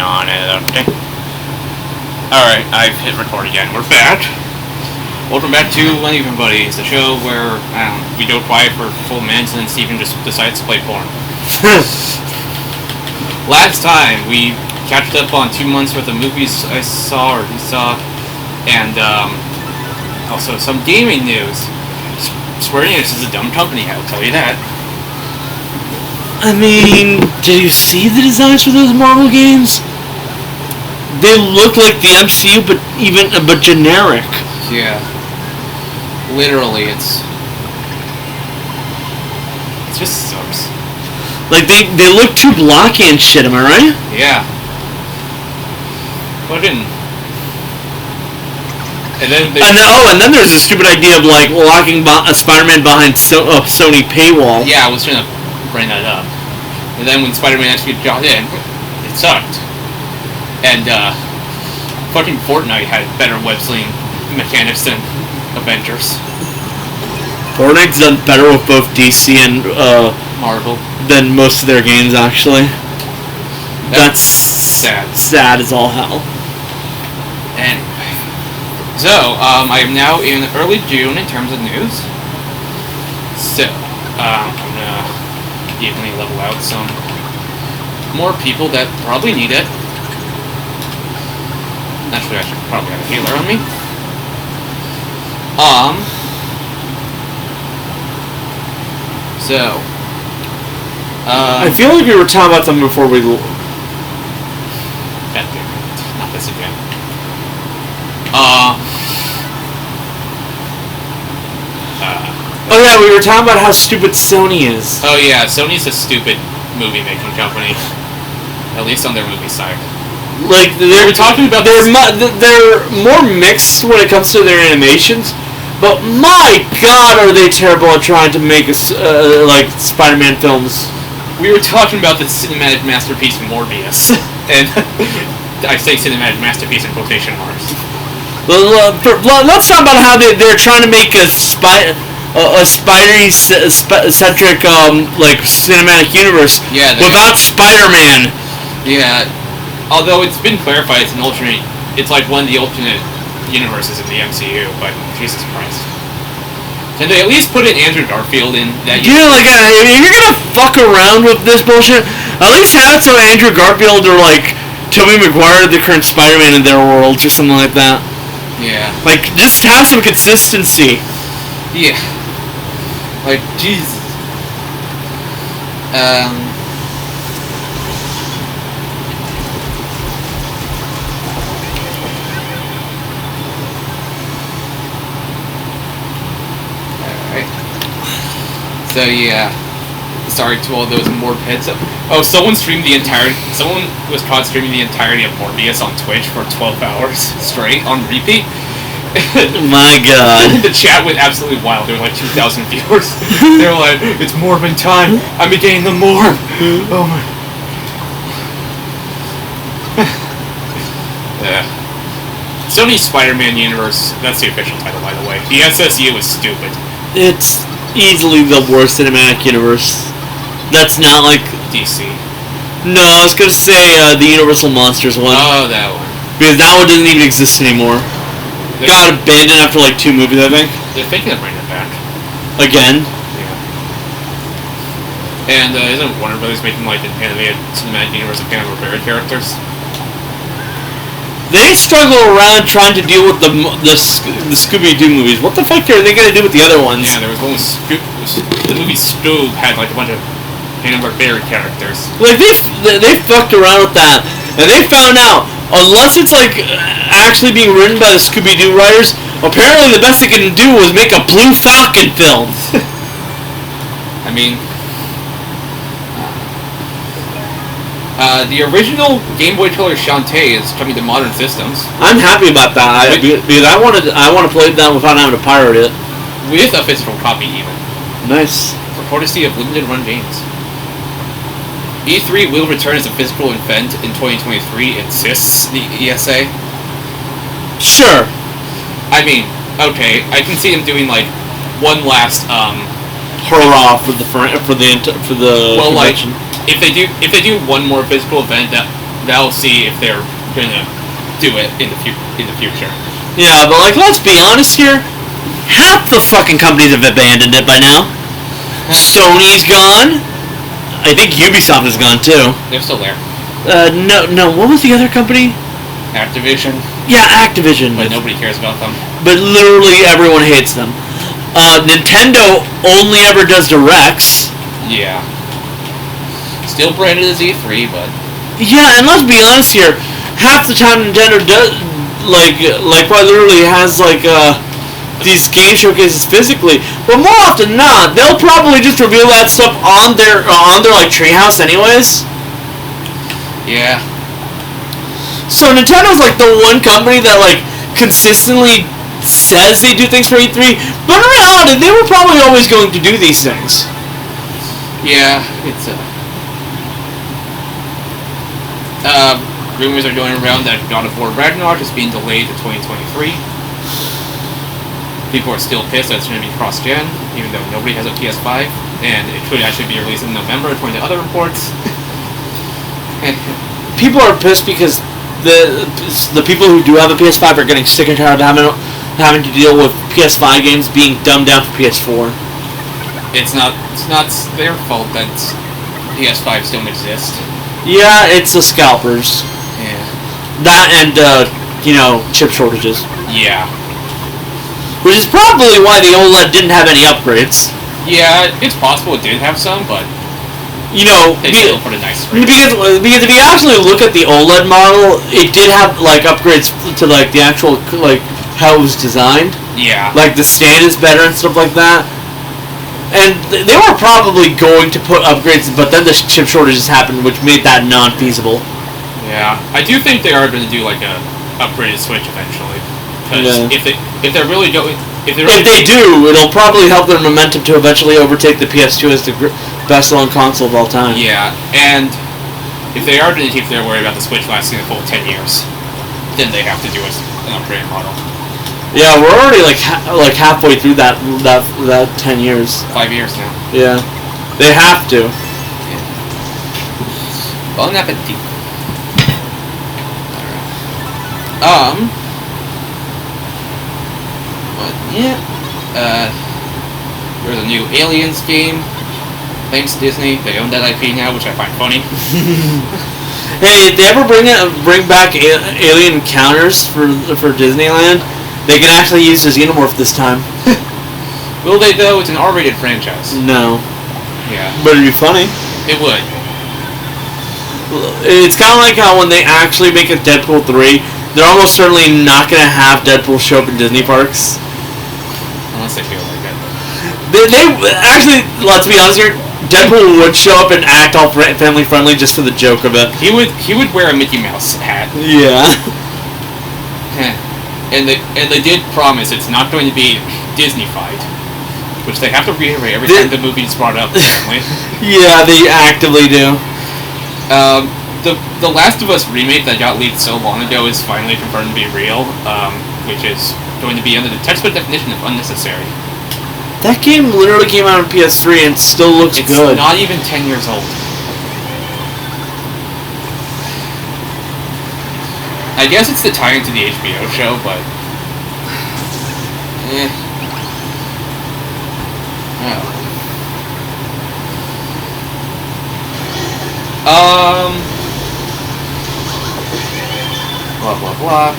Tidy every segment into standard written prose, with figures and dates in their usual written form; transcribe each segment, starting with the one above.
non-editing. Alright, I've hit record again. We're back. Welcome back to Uneven Buddies, the show where, we go quiet for full minutes and then Steven just decides to play porn. Last time, we catched up on 2 months worth of movies I saw, or he saw, and, also some gaming news. Square Enix is a dumb company, I'll tell you that. I mean, did you see the designs for those Marvel games? They look like the MCU, but generic. Yeah. Literally, it just sucks. Like, they look too blocky and shit, am I right? Yeah. Fucking... And then there's a stupid idea of, like, locking Spider-Man behind Sony paywall. Yeah, I was trying to bring that up. And then when Spider-Man actually got in, it sucked. And, fucking Fortnite had better web-slinging mechanics than Avengers. Fortnite's done better with both DC and, Marvel than most of their games, actually. That's sad. Sad as all hell. Anyway. So, I am now in early June in terms of news. So, I'm gonna evenly level out some more people that probably need it. Actually, I should probably have a healer on me. So, I feel like we were talking about them before we... God damn it. Not this again. Oh yeah, we were talking about how stupid Sony is. Oh yeah, Sony's a stupid movie-making company. At least on their movie side. Like, they're talking about... They're more mixed when it comes to their animations, but my god are they terrible at trying to make like, Spider-Man films. We were talking about the cinematic masterpiece Morbius. And I say cinematic masterpiece in quotation marks. Let's talk about how they're trying to make a Spidey-centric, like, cinematic universe without Spider-Man. Yeah. Although it's been clarified it's an alternate... It's like one of the alternate universes in the MCU, but Jesus Christ. Can they at least put in Andrew Garfield in that universe? Yeah, like, if you're gonna fuck around with this bullshit, at least have it so Andrew Garfield or, like, Tobey Maguire, the current Spider-Man in their worlds, or something like that. Yeah. Like, just have some consistency. Yeah. Like, Jesus. Alright. So, yeah. Sorry to all those Morpheads. Oh, someone was caught streaming the entirety of Morbius on Twitch for 12 hours straight on repeat. My god. The chat went absolutely wild. There were like 2,000 viewers. They were like, it's Morbin time. I'm beginning the Morb. Oh my. Yeah. Sony's Spider-Man universe, that's the official title, by the way. The SSU is stupid. It's easily the worst cinematic universe. That's not like... DC. No, I was gonna say the Universal Monsters one. Oh, that one. Because that one doesn't even exist anymore. Got abandoned after like 2 movies, I think. They're thinking of bringing it back. Again? Yeah. And isn't Warner Brothers making like an animated cinematic universe of Hanna-Barbera characters? They struggle around trying to deal with the Scooby-Doo movies. What the fuck are they gonna do with the other ones? Yeah, there was one with the movie Scoob had like a bunch of Hanna-Barbera characters. Like they fucked around with that, and they found out unless it's like actually being written by the Scooby-Doo writers, apparently the best they can do was make a Blue Falcon film. I mean, the original Game Boy Color Shantae is coming to modern systems. I'm happy about that because I want to play that without having to pirate it. With a physical copy, even. Nice. For courtesy of limited run games. E3 will return as a physical event in 2023, insists the ESA. Sure. I mean, okay, I can see them doing like one last hurrah for the well, convention. like if they do one more physical event, that they'll see if they're gonna do it in the future. Yeah, but like, let's be honest here. Half the fucking companies have abandoned it by now. Sony's gone. I think Ubisoft is gone too. They're still there. No. What was the other company? Activision. Yeah, Activision. But nobody cares about them. But literally everyone hates them. Nintendo only ever does directs. Yeah. Still branded as E3, but... Yeah, and let's be honest here. Half the time Nintendo does, quite literally has, these game showcases physically. But more often than not, they'll probably just reveal that stuff on their Treehouse anyways. Yeah. So Nintendo's, the one company that, consistently says they do things for E3, but in reality, they were probably always going to do these things. Yeah, it's rumors are going around that God of War Ragnarok is being delayed to 2023. People are still pissed that it's going to be cross-gen, even though nobody has a PS5, and it could actually be released in November, according to other reports. People are pissed because the people who do have a PS5 are getting sick and tired of having to deal with PS5 games being dumbed down for PS4. It's not their fault that PS5s don't exist. Yeah, it's the scalpers. Yeah. That and chip shortages. Yeah. Which is probably why the OLED didn't have any upgrades. Yeah, it's possible it did have some, but they still put a nice screen. Because if you actually look at the OLED model, it did have upgrades to the actual how it was designed. Yeah. The stand is better and stuff like that. And they were probably going to put upgrades, but then the chip shortages happened, which made that non-feasible. Yeah, I do think they are going to do a upgraded Switch eventually. Because if they do, it'll probably help their momentum to eventually overtake the PS2 as the best-selling console of all time. Yeah, and if they are going to keep their worry about the Switch lasting a full 10 years, then they have to do an upgraded model. Yeah, we're already halfway through that 10 years. 5 years now. Yeah, they have to. Yeah. Bon appetit. Alright. But yeah, there's a new Aliens game. Thanks Disney, they own that IP now, which I find funny. Hey, if they ever bring back alien encounters for Disneyland, they can actually use the Xenomorph this time. Will they though? It's an R-rated franchise. No. Yeah. But it'd be funny. It would. It's kind of like how when they actually make a Deadpool 3, they're almost certainly not going to have Deadpool show up in Disney parks. Unless they feel like it. They actually, let's be honest here, Deadpool would show up and act all family friendly just for the joke of it. He would wear a Mickey Mouse hat. Yeah. And they did promise it's not going to be Disney-fied, which they have to reiterate every time the movie is brought up. Apparently. Yeah, they actively do. The Last of Us remake that got leaked so long ago is finally confirmed to be real, which is going to be under the textbook definition of unnecessary. That game literally came out on PS3 and still looks good. It's not even 10 years old. I guess it's the tie-in to the HBO show, but... Blah, blah, blah.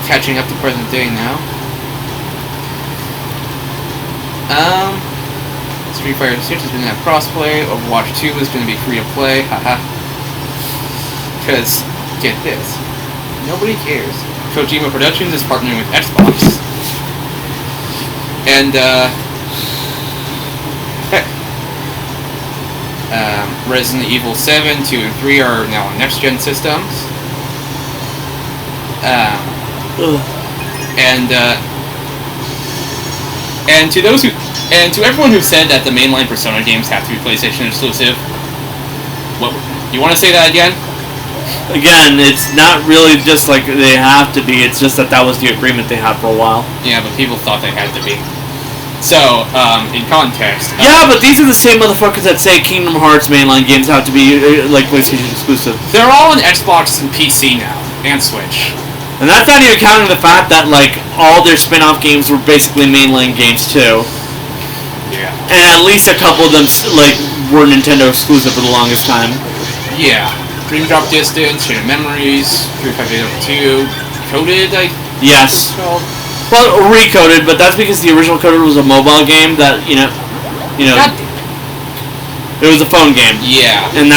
Catching up to present day now. Street Fighter 6 is going to have crossplay. Overwatch 2 is going to be free to play. Haha. Because, get this. Nobody cares. Kojima Productions is partnering with Xbox. And, Resident Evil 7, 2, and 3 are now on next-gen systems. And to everyone who said that the mainline Persona games have to be PlayStation exclusive, what you want to say that again? Again, it's not really just like they have to be. It's just that was the agreement they had for a while. Yeah, but people thought they had to be. So, in context... yeah, but these are the same motherfuckers that say Kingdom Hearts mainline games have to be, like, PlayStation exclusive. They're all on Xbox and PC now, and Switch. And that's not even counting the fact that, like, all their spin-off games were basically mainline games, too. Yeah. And at least a couple of them, like, were Nintendo exclusive for the longest time. Yeah. Dream Drop Distance, Chain of Memories, 35802, Coded, Yes. Well, recoded, but that's because the original Coded was a mobile game that, you know, it was a phone game. Yeah. And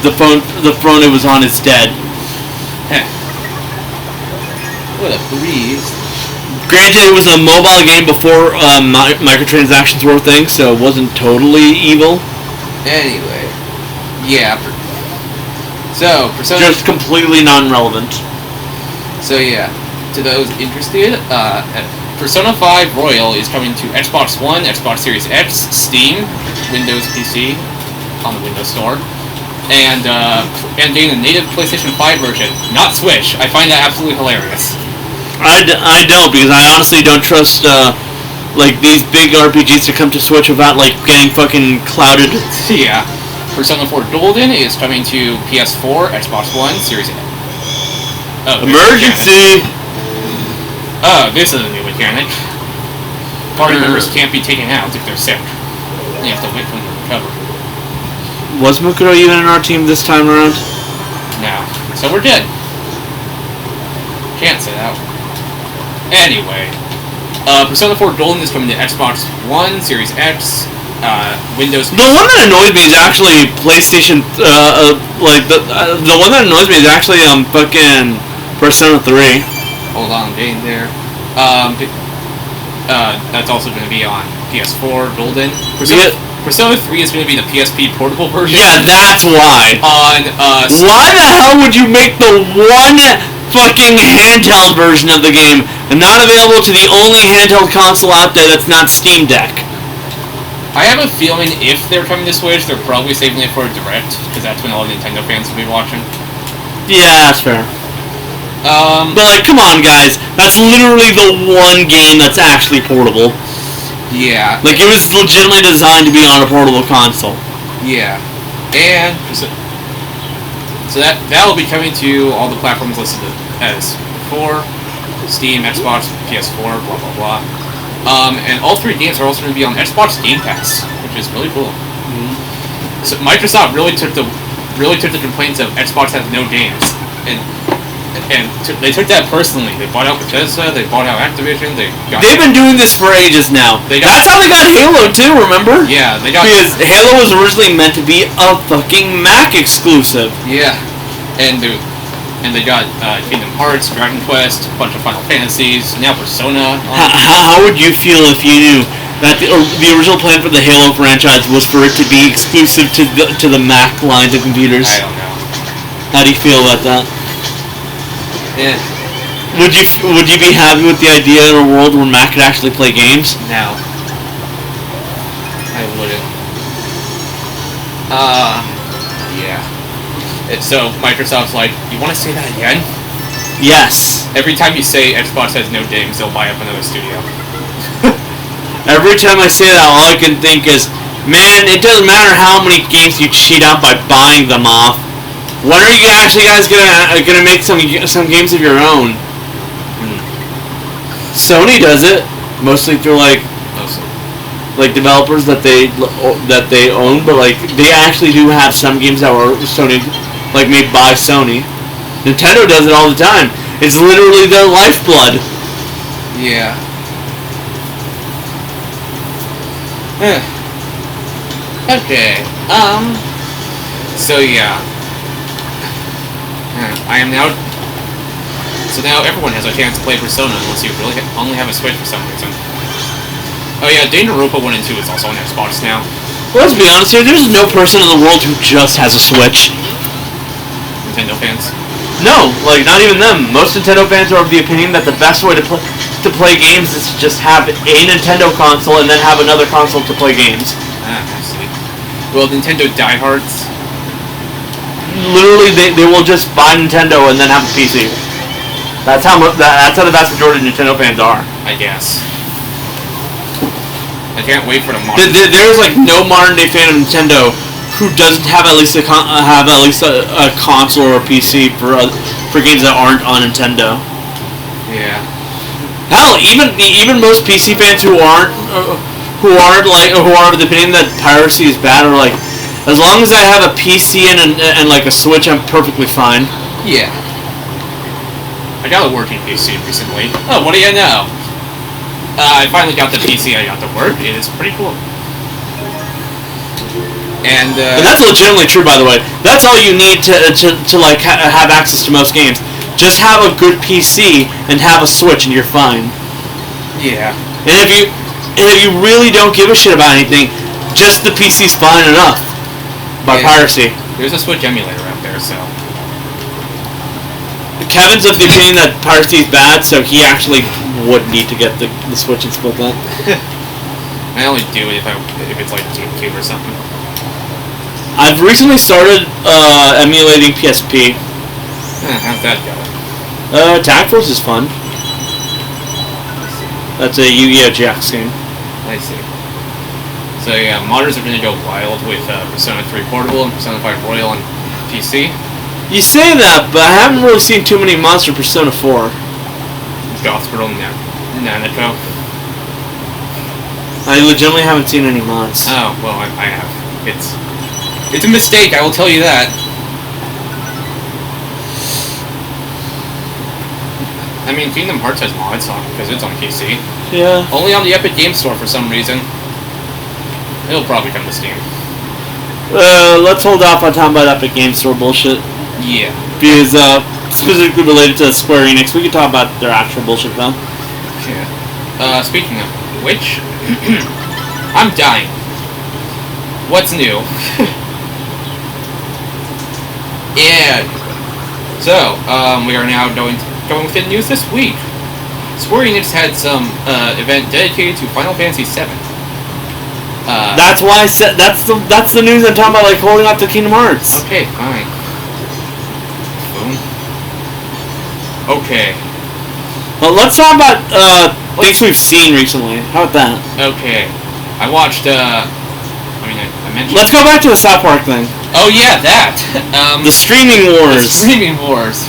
the phone it was on is dead. Heh. What a breeze. Granted, it was a mobile game before microtransactions were a thing, so it wasn't totally evil. Anyway. Yeah. So, Persona... just completely non-relevant. So, yeah. To those interested, Persona 5 Royal is coming to Xbox One, Xbox Series X, Steam, Windows PC, on the Windows Store, and getting a native PlayStation 5 version, not Switch. I find that absolutely hilarious. I don't, because I honestly don't trust, like, these big RPGs to come to Switch without, like, getting fucking clouded. Yeah. Persona 4 Golden is coming to PS4, Xbox One, Series X. Oh, Emergency! Oh, this is a new mechanic. Party members can't be taken out if they're sick. You have to wait for them to recover. Was Mukuro even in our team this time around? No. So we're dead. Can't say that. Anyway. Persona 4 Golden is coming to Xbox One, Series X, Windows... The one that annoys me is actually PlayStation, like, the one that annoys me is actually, fucking Persona 3. Hold on, getting there. That's also going to be on PS4 Golden. Persona 3 is going to be the PSP portable version. Yeah, that's why. On why the hell would you make the one fucking handheld version of the game and not available to the only handheld console out there that's not Steam Deck? I have a feeling if they're coming to Switch, they're probably saving it for a Direct, because that's when all Nintendo fans will be watching. Yeah, that's fair. But, like, come on, guys. That's literally the one game that's actually portable. Yeah. Like, it was legitimately designed to be on a portable console. Yeah. And so that'll be coming to all the platforms listed as before. Steam, Xbox, PS4, blah, blah, blah. And all three games are also going to be on Xbox Game Pass, which is really cool. Mm-hmm. So Microsoft really took the complaints of Xbox has no games, and they took that personally. They bought out Bethesda, they bought out Activision, They've been doing this for ages now. That's how they got Halo too, remember? Yeah, they got... Because Halo was originally meant to be a fucking Mac exclusive. Yeah. And they got Kingdom Hearts, Dragon Quest, a bunch of Final Fantasies, now Persona. How would you feel if you knew that the original plan for the Halo franchise was for it to be exclusive to the Mac lines of computers? I don't know. How do you feel about that? Yeah. Would you be happy with the idea in a world where Mac could actually play games? No. I wouldn't. Yeah. So Microsoft's like, you want to say that again? Yes. Every time you say Xbox has no games, they'll buy up another studio. Every time I say that, all I can think is, man, it doesn't matter how many games you cheat out by buying them off. When are you actually guys gonna make some games of your own? Sony does it mostly through like developers that they own, but like they actually do have some games that were Sony, like made by Sony. Nintendo does it all the time. It's literally their lifeblood. Yeah. Okay. So yeah. I am now... So now everyone has a chance to play Persona unless you really only have a Switch for some reason. Oh yeah, Danganronpa 1 and 2 is also on Xbox now. Well, let's be honest here, there's no person in the world who just has a Switch. Nintendo fans? No, like, not even them. Most Nintendo fans are of the opinion that the best way to play games is to just have a Nintendo console and then have another console to play games. I see. Well, Nintendo diehards... Literally, they will just buy Nintendo and then have a PC. That's how the vast majority of Nintendo fans are. I guess. I can't wait for the modern. There's like no modern day fan of Nintendo who doesn't have at least a console or a PC for games that aren't on Nintendo. Yeah. Hell, even most PC fans who are of the opinion that piracy is bad are like, as long as I have a PC and like a Switch, I'm perfectly fine. Yeah. I got a working PC recently. Oh, what do you know? I finally got the PC I got to work. It is pretty cool. And that's legitimately true, by the way. That's all you need to like have access to most games. Just have a good PC and have a Switch, and you're fine. Yeah. And if you really don't give a shit about anything, just the PC's fine enough. By piracy. There's a Switch emulator out there, so. Kevin's of the opinion that piracy is bad, so he actually would need to get the Switch and split that. I only do it if it's like GameCube or something. I've recently started emulating PSP. How's that go? Tag Force is fun. That's a Yu-Gi-Oh! GX game. I see. So yeah, modders are going to go wild with Persona 3 Portable and Persona 5 Royal on PC. You say that, but I haven't really seen too many mods for Persona 4. Goth Girl Nanako. I legitimately haven't seen any mods. Oh, well, I have. It's a mistake, I will tell you that. I mean, Kingdom Hearts has mods because it's on PC. Yeah. Only on the Epic Game Store for some reason. It'll probably come to Steam. Let's hold off on talking about Epic Game Store bullshit. Yeah. Because, specifically related to Square Enix, we can talk about their actual bullshit though. Yeah. Speaking of which, I'm dying. What's new? Yeah. So, we are now going with the news this week. Square Enix had some event dedicated to Final Fantasy VII. That's why I said that's the news I'm talking about, like holding up to Kingdom Hearts. Okay, fine. Boom. Okay. Well, let's talk about things we've seen recently. How about that? Okay. I watched. I mentioned. Let's go back to the South Park thing. Oh yeah, that. The streaming wars. The streaming wars.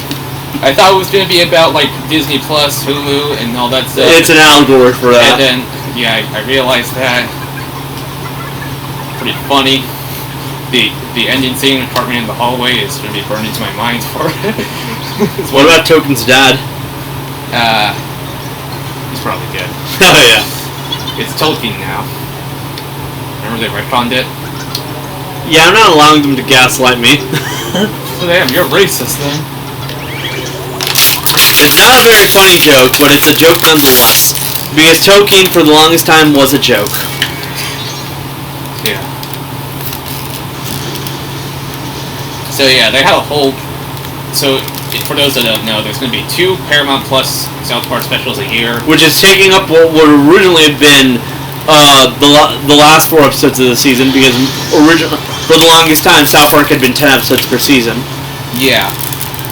I thought it was going to be about like Disney Plus, Hulu, and all that stuff. It's an allegory for that. And then, yeah, I realized that. Pretty funny. The ending scene with Cartman in the hallway is going to be burned into my mind for it. What about Token's dad? He's probably dead. Oh yeah. It's Tolkien now. Remember they retconned it? Yeah, I'm not allowing them to gaslight me. Oh, damn, you're racist then. It's not a very funny joke, but it's a joke nonetheless. Because Tolkien, for the longest time, was a joke. Yeah. So yeah, they had a whole... So, for those that don't know, there's going to be 2 Paramount Plus South Park specials a year. Which is taking up what would originally have been the last 4 episodes of the season, because for the longest time, South Park had been 10 episodes per season. Yeah.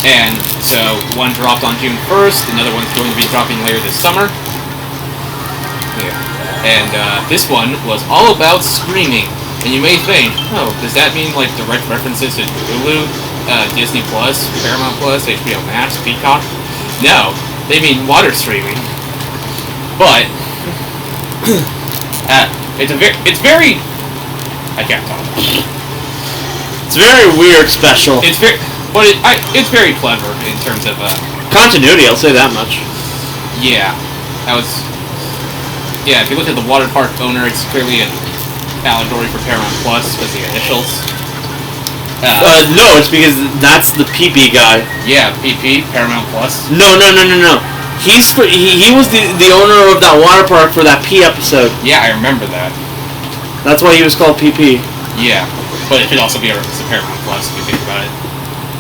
And so, one dropped on June 1st, another one's going to be dropping later this summer. Yeah. And this one was all about streaming. And you may think, oh, does that mean like direct references to Hulu, Disney Plus, Paramount Plus, HBO Max, Peacock? No, they mean water streaming. But it's very I can't talk. It's very weird special. It's it's very clever in terms of continuity. I'll say that much. Yeah, if you look at the water park owner, it's clearly an allegory for Paramount Plus because the initials. No, it's because that's the PP guy. Yeah, PP, Paramount Plus. No. He was the owner of that water park for that P episode. Yeah, I remember that. That's why he was called PP. Yeah, but it could also be a Paramount Plus if you think about it.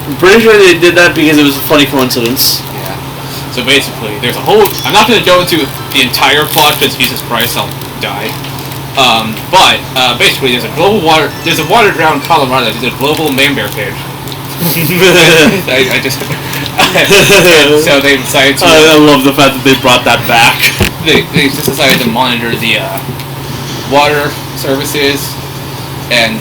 I'm pretty sure they did that because it was a funny coincidence. Yeah. So basically, there's a whole... I'm not going to go into the entire plot because Jesus Christ, I'll die. But basically, there's a water drought in Colorado. There's a global man bear page. I just... so they decided to... I love the fact that they brought that back. They just decided to monitor the water services, and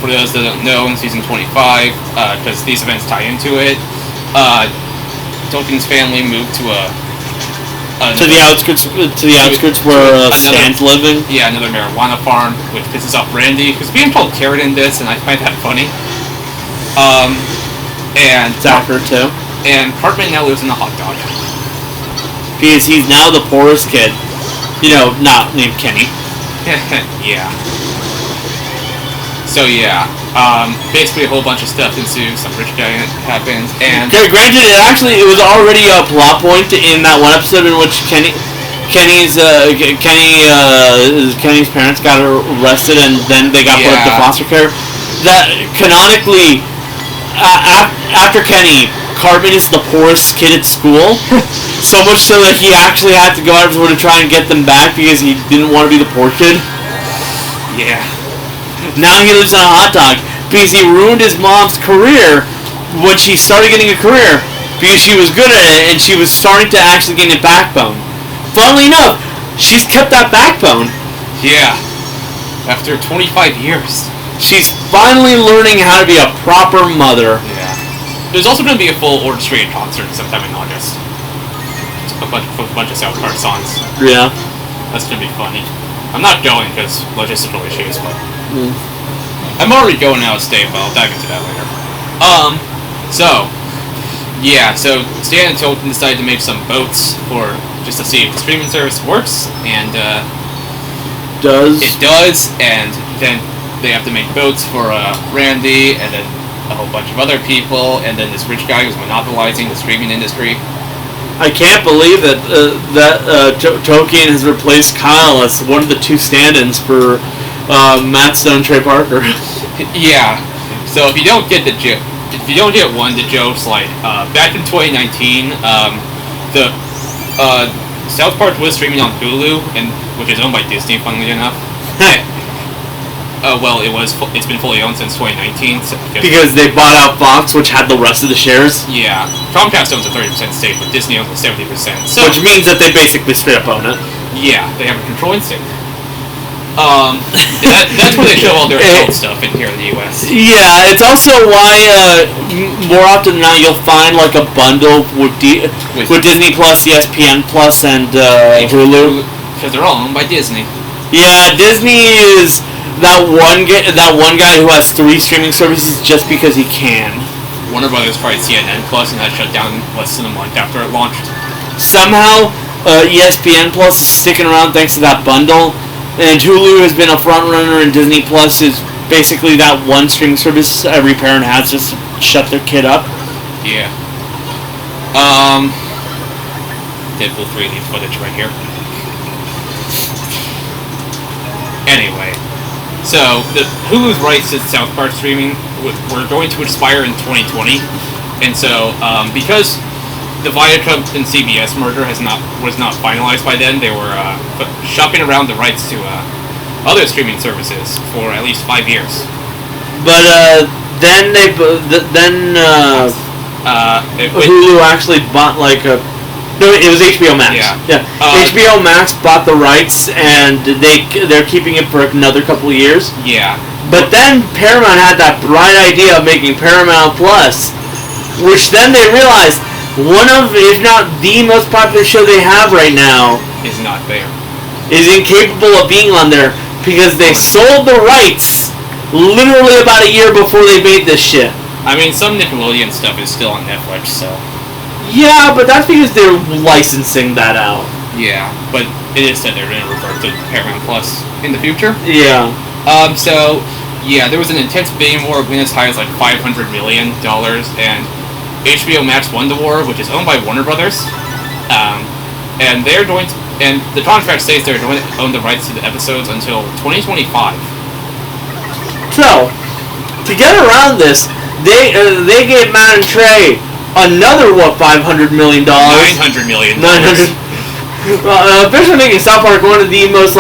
for those that don't know, in season 25, because these events tie into it, Tolkien's family moved to to the outskirts where Stan's living. Yeah, another marijuana farm, which pisses off Randy, who's being called Carrot in this, and I find that funny. And Zachary too. And Cartman now lives in a hot dog. Because he's now the poorest kid. Not named Kenny. Yeah. So yeah, basically a whole bunch of stuff ensues. Some rich guy happens, and granted, it was already a plot point in that one episode in which Kenny's parents got arrested, and then they got put up to foster care. That canonically, after Kenny, Cartman is the poorest kid at school. So much so that he actually had to go out to try and get them back because he didn't want to be the poor kid. Yeah. Now he lives in a hot dog because he ruined his mom's career when she started getting a career because she was good at it and she was starting to actually gain a backbone. Funnily enough, she's kept that backbone. Yeah. After 25 years. She's finally learning how to be a proper mother. Yeah. There's also going to be a full orchestrated concert sometime in August. A bunch of South Park songs. Yeah. That's going to be funny. I'm not going because logistical issues, but... I'm already going out of state, but I'll dive into that later. So Stan and Tolkien decided to make some boats just to see if the streaming service works, and it does, and then they have to make boats for Randy, and then a whole bunch of other people, and then this rich guy who's monopolizing the streaming industry. I can't believe that Tolkien has replaced Kyle as one of the two stand-ins for Matt Stone, Trey Parker. Yeah. So if you don't get the joke, the joke's like back in 2019, the South Park was streaming on Hulu, which is owned by Disney, funnily enough. It's been fully owned since 2019. Because they bought out Fox, which had the rest of the shares? Yeah. Comcast owns a 30% stake, but Disney owns a 70%. So, which means that they basically straight up own it. Yeah, they have a controlling stake. That's where they show all their adult stuff in here in the US. Yeah, it's also why more often than not you'll find like a bundle with Disney Plus, ESPN Plus, and Hulu. Because they're all owned by Disney. Yeah, Disney is that one guy who has 3 streaming services just because he can. Warner Brothers tried CNN Plus and that shut down less than a month after it launched. Somehow, ESPN Plus is sticking around thanks to that bundle. And Hulu has been a front runner, and Disney Plus is basically that one streaming service every parent has just to shut their kid up. Yeah. Deadpool 3 needs footage right here. Anyway, so the Hulu's rights to South Park streaming were going to expire in 2020, and so because the Viacom and CBS merger was not finalized by then, they were shopping around the rights to other streaming services for at least 5 years. But then Hulu actually bought it was HBO Max. Yeah. HBO Max bought the rights, and they're keeping it for another couple of years. Yeah. But then Paramount had that bright idea of making Paramount Plus, which then they realized one of, if not the most popular show they have right now is not there. Is incapable of being on there because they sold the rights literally about a year before they made this shit. I mean, some Nickelodeon stuff is still on Netflix, so... Yeah, but that's because they're licensing that out. Yeah, but it is said they're going to revert to Paramount Plus in the future. Yeah. There was an intense bidding war when as high as like $500 million, and HBO Max won the war, which is owned by Warner Brothers. And the contract states they're going to own the rights to the episodes until 2025. So, to get around this, they gave Matt and Trey another $500 million? $900 million. Officially making South Park one of the most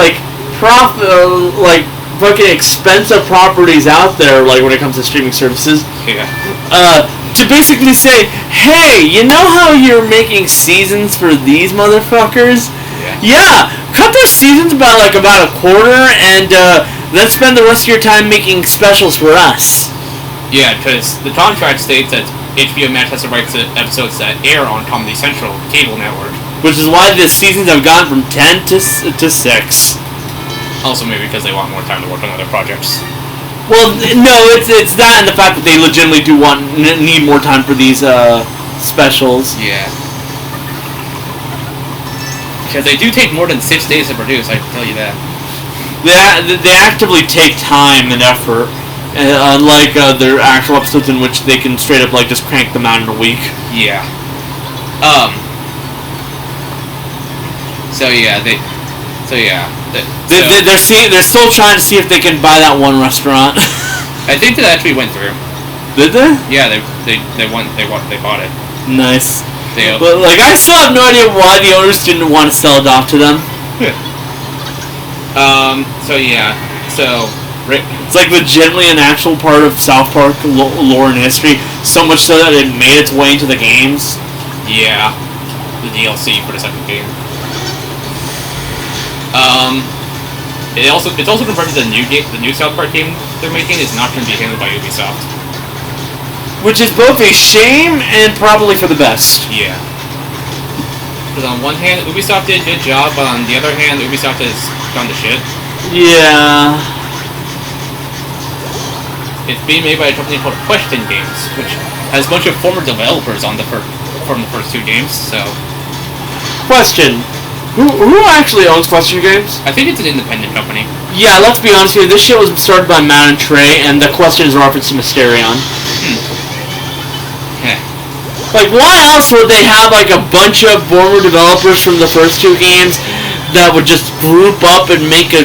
fucking expensive properties out there, when it comes to streaming services. Yeah. To basically say, hey, you know how you're making seasons for these motherfuckers? Yeah. Yeah, cut their seasons about a quarter, and then spend the rest of your time making specials for us. Yeah, because the contract states that HBO Max has the rights to episodes that air on Comedy Central cable network. Which is why the seasons have gone from 10 to 6. Also, maybe because they want more time to work on other projects. Well, no, it's that and the fact that they legitimately do need more time for these specials. Yeah. Because they do take more than 6 days to produce, I can tell you that. They actively take time and effort. Unlike their actual episodes in which they can straight up just crank them out in a week. Yeah. They're still trying to see if they can buy that one restaurant. I think that actually went through. Did they? Yeah, they bought it. Nice. But I still have no idea why the owners didn't want to sell it off to them. It's legitimately an actual part of South Park lore and history, so much so that it made its way into the games. Yeah, the DLC for the second game. It's also confirmed that the new South Park game they're making is not going to be handled by Ubisoft. Which is both a shame and probably for the best. Yeah. Because on one hand, Ubisoft did a good job, but on the other hand, Ubisoft has gone to shit. Yeah. It's being made by a company called Question Games, which has a bunch of former developers on from the first 2 games, so... Question. Who actually owns Question Games? I think it's an independent company. Yeah, let's be honest here. This shit was started by Matt and Trey, and the question is reference to Mysterion. Why else would they have a bunch of former developers from the first 2 games that would just group up and make a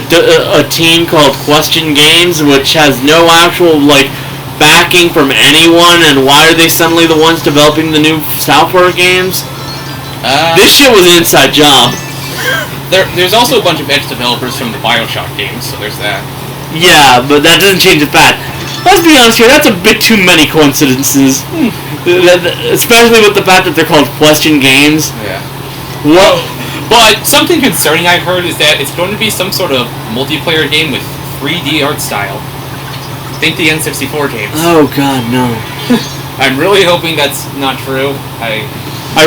team called Question Games, which has no actual backing from anyone, and why are they suddenly the ones developing the new South Park games? This shit was an inside job. There's also a bunch of ex-developers from the BioShock games, so there's that. Yeah, but that doesn't change the fact. Let's be honest here, that's a bit too many coincidences. Especially with the fact that they're called Question Games. Yeah. What? But something concerning I heard is that it's going to be some sort of multiplayer game with 3D art style. Think the N64 games. Oh god, no. I'm really hoping that's not true. I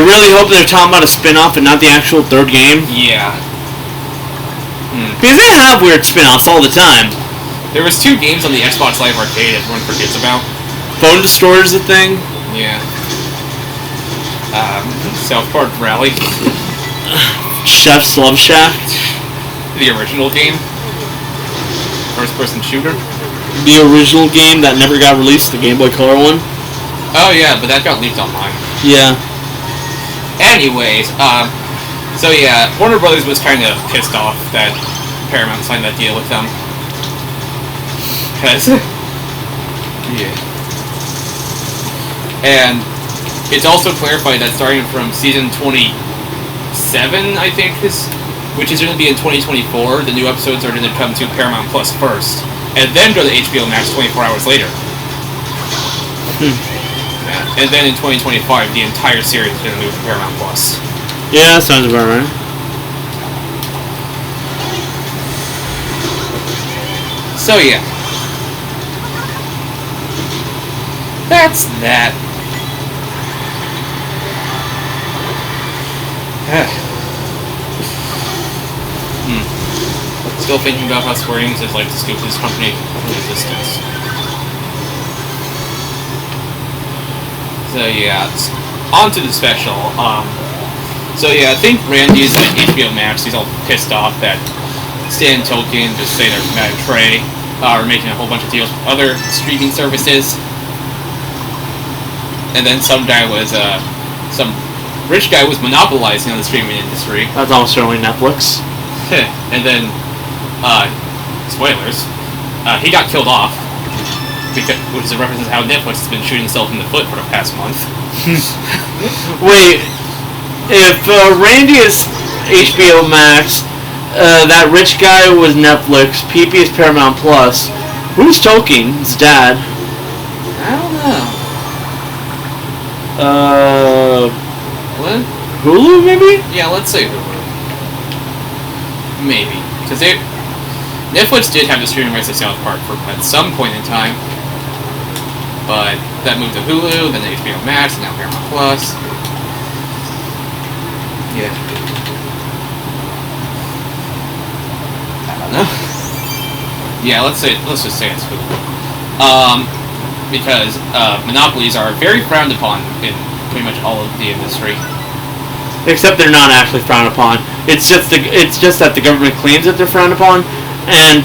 really hope they're talking about a spin-off and not the actual 3rd game. Yeah. Because they have weird spin-offs all the time. There was 2 games on the Xbox Live Arcade everyone forgets about. Phone Destroyer's a thing. Yeah. South Park Rally. Chef's Love Shack. The original game. First-person shooter. The original game that never got released, the Game Boy Color one. Oh yeah, but that got leaked online. Yeah. Anyways, Warner Brothers was kind of pissed off that Paramount signed that deal with them. Yeah. And it's also clarified that starting from season 27, I think, which is going to be in 2024, the new episodes are going to come to Paramount Plus first, and then go to HBO Max 24 hours later. Yeah. And then in 2025, the entire series is going to move to Paramount Plus. Yeah, that sounds about right. So yeah. That's that. Still thinking about how Square Enix is the stupidest company in existence. So yeah, on to the special. I think Randy's at HBO Max. He's all pissed off that Stan and Tolkien, just say they're Matt and Trey, are making a whole bunch of deals with other streaming services. And then some rich guy was monopolizing on the streaming industry. That's almost certainly Netflix. And then, spoilers, he got killed off, which is a reference to how Netflix has been shooting itself in the foot for the past month. Wait, if Randy is HBO Max, that rich guy was Netflix, PP is Paramount Plus, who's Tolkien's dad? I don't know. What? Hulu, maybe? Yeah, let's say Hulu. Maybe. Because Netflix did have the streaming rights to South Park at some point in time. But that moved to Hulu, then to HBO Max, and now Paramount Plus. Yeah. I don't know. Yeah, let's just say it's Hulu. Because monopolies are very frowned upon in pretty much all of the industry. Except they're not actually frowned upon. It's just that the government claims that they're frowned upon, and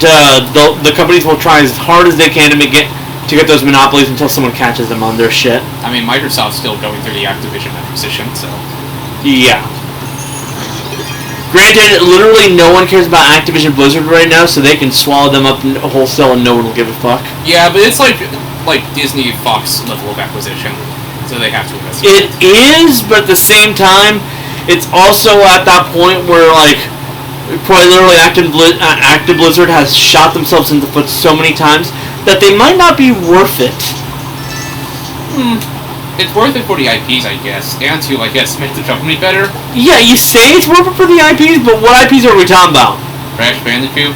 the companies will try as hard as they can to get those monopolies until someone catches them on their shit. I mean, Microsoft's still going through the Activision acquisition, so yeah. Granted, literally no one cares about Activision Blizzard right now, so they can swallow them up wholesale and no one will give a fuck. Yeah, but it's like Disney Fox level of acquisition, so they have to invest. It is, but at the same time, it's also at that point where probably literally Active Blizzard has shot themselves in the foot so many times that they might not be worth it. It's worth it for the IPs, I guess, and to, make the company better. Yeah, you say it's worth it for the IPs, but what IPs are we talking about? Crash Bandicoot.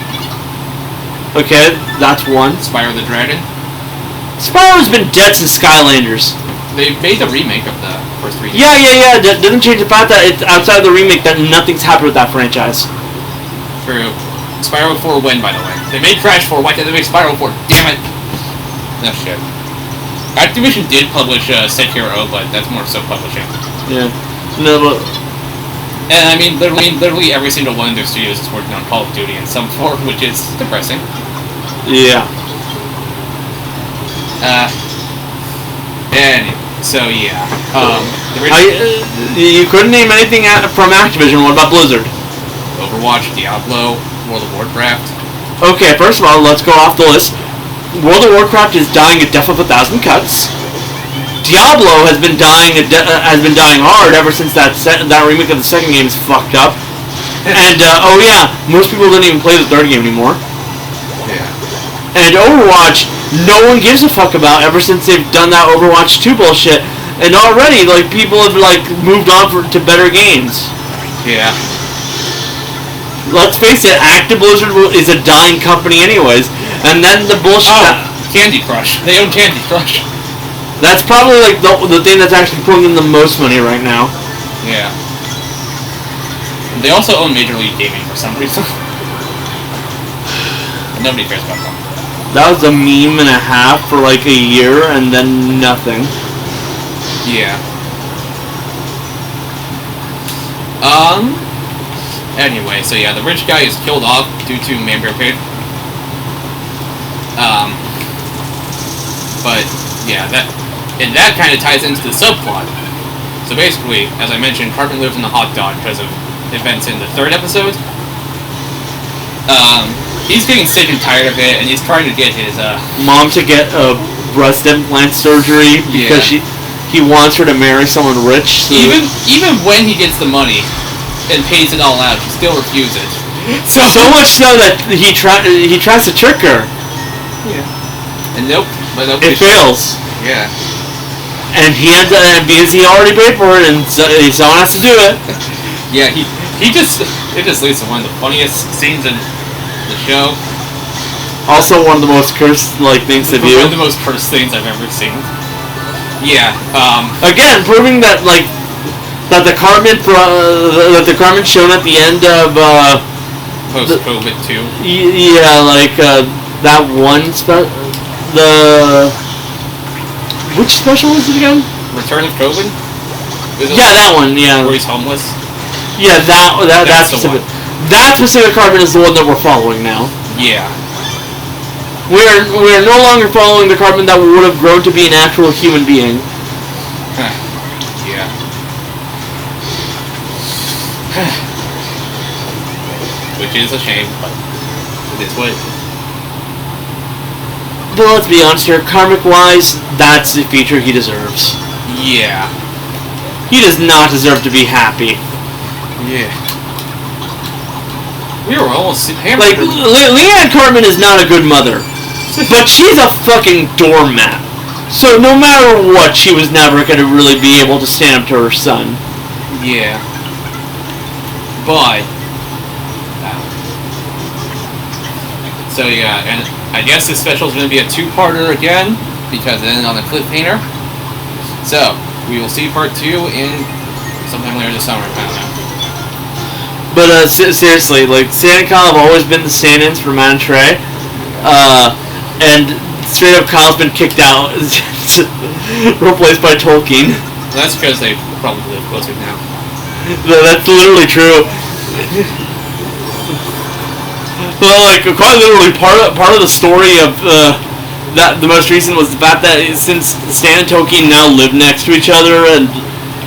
Okay, that's one. Spyro the Dragon. Spyro's been dead since Skylanders. They made a remake of the first three. Yeah. That doesn't change the fact that it's outside of the remake that nothing's happened with that franchise. True. Spyro 4 win, by the way. They made Crash 4, why did they make Spyro 4? Damn it! No shit. Activision did publish Sekiro, but that's more so publishing. Yeah. No, but... And I mean, literally every single one of their studios is working on Call of Duty in some form, which is depressing. Yeah. Anyway, so yeah. You couldn't name anything from Activision. What about Blizzard? Overwatch, Diablo, World of Warcraft. Okay, first of all, let's go off the list. World of Warcraft is dying a death of 1,000 cuts. Diablo has been dying hard ever since that remake of the second game is fucked up. And oh yeah, most people don't even play the third game anymore. Yeah. And Overwatch, no one gives a fuck about ever since they've done that Overwatch 2 bullshit. And already, people have moved on to better games. Yeah. Let's face it, Active Blizzard is a dying company anyways. And then the bullshit... Candy Crush. They own Candy Crush. That's probably the thing that's actually pulling in the most money right now. Yeah. They also own Major League Gaming for some reason. Nobody cares about them. That was a meme and a half for a year and then nothing. Yeah. Anyway, so yeah, the rich guy is killed off due to man-bear pig. But yeah, that kind of ties into the subplot. So basically, as I mentioned, Cartman lives in a hot dog because of events in the third episode. He's getting sick and tired of it, and he's trying to get his mom to get a breast implant surgery because he wants her to marry someone rich. So even when he gets the money and pays it all out, he still refuses. So much so that he tries to trick her. Yeah. And nope. But it fails. Yeah. And he ends up, because he already paid for it, and someone has to do it. Yeah, it just leads to one of the funniest scenes in the show. Also one of the most cursed things to do. One of the most cursed things I've ever seen. Yeah. Again, proving that that the Cartman shown at the end of post-COVID too. Yeah, that one which special was it again? Return of COVID? Yeah, that one, yeah. Where he's homeless? Yeah, that specific. That specific Cartman is the one that we're following now. Yeah. We're no longer following the Cartman that would have grown to be an actual human being. Yeah. Which is a shame, but it is what it is. But let's be honest here, karmic-wise, that's the feature he deserves. Yeah. He does not deserve to be happy. Yeah. We were almost hammered. Leanne Cartman is not a good mother. But she's a fucking doormat. So no matter what, she was never going to really be able to stand up to her son. Yeah. But... So yeah, and I guess this special is going to be a two-parter again because it ended on a cliffhanger. So we will see part 2 in sometime later this summer. I don't know. But seriously, like Stan and Kyle have always been the stand-ins for Matt and Trey, and straight up Kyle's been kicked out, replaced by Tolkien. That's because they probably live closer now. That's literally true. Well, like quite literally, part of the story of that the most recent was the fact that since Stan and Tolkien now live next to each other, and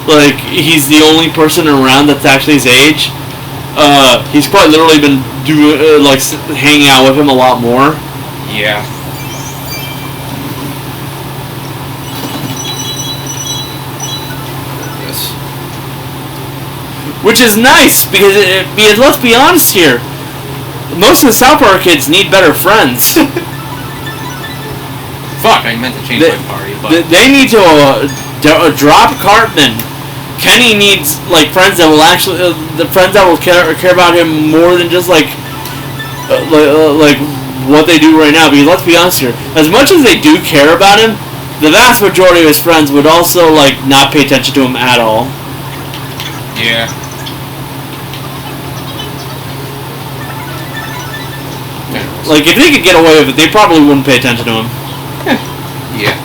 like he's the only person around that's actually his age. He's quite literally been hanging out with him a lot more. Yeah. Yes. Which is nice because let's be honest here, most of the South Park kids need better friends. Fuck! I meant to change my party, but they need to drop Cartman. Kenny needs like friends that will actually the friends that will care about him more than just like what they do right now. Because let's be honest here, as much as they do care about him, the vast majority of his friends would also like not pay attention to him at all. yeah. Like if they could get away with it, they probably wouldn't pay attention to him. Yeah.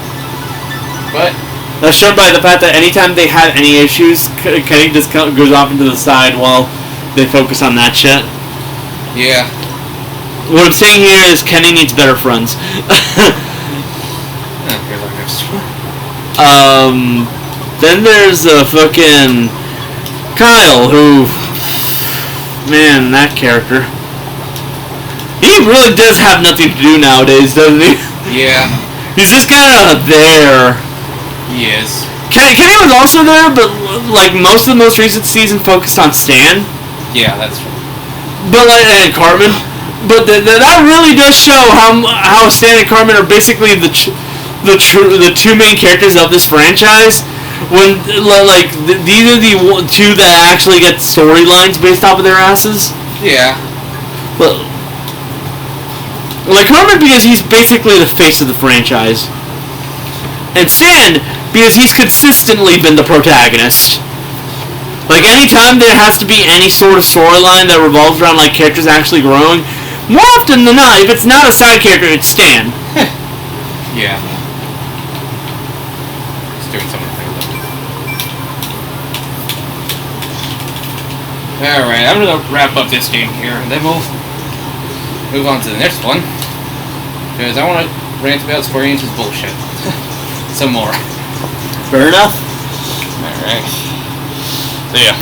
But that's shown by the fact that anytime they have any issues, Kenny just goes off into the side while they focus on that shit. yeah. What I'm saying here is Kenny needs better friends. Here's our next one. Then there's fucking Kyle, who, man, that character. He really does have nothing to do nowadays, doesn't he? Yeah. He's just kind of there. He is. Kenny was also there, but like most of the most recent season focused on Stan. Yeah, that's true. But like and Cartman. But that really does show how Stan and Cartman are basically the two main characters of this franchise. When like these are the two that actually get storylines based off of their asses. Yeah. But like Cartman because he's basically the face of the franchise, and Stan because he's consistently been the protagonist. Like anytime there has to be any sort of storyline that revolves around like characters actually growing, more often than not, if it's not a side character, it's Stan. Yeah. He's doing something like that. Alright, I'm gonna wrap up this game here, and then we'll move on to the next one. Because I want to rant about Square Enix's bullshit. Some more. Fair enough. Alright. So yeah.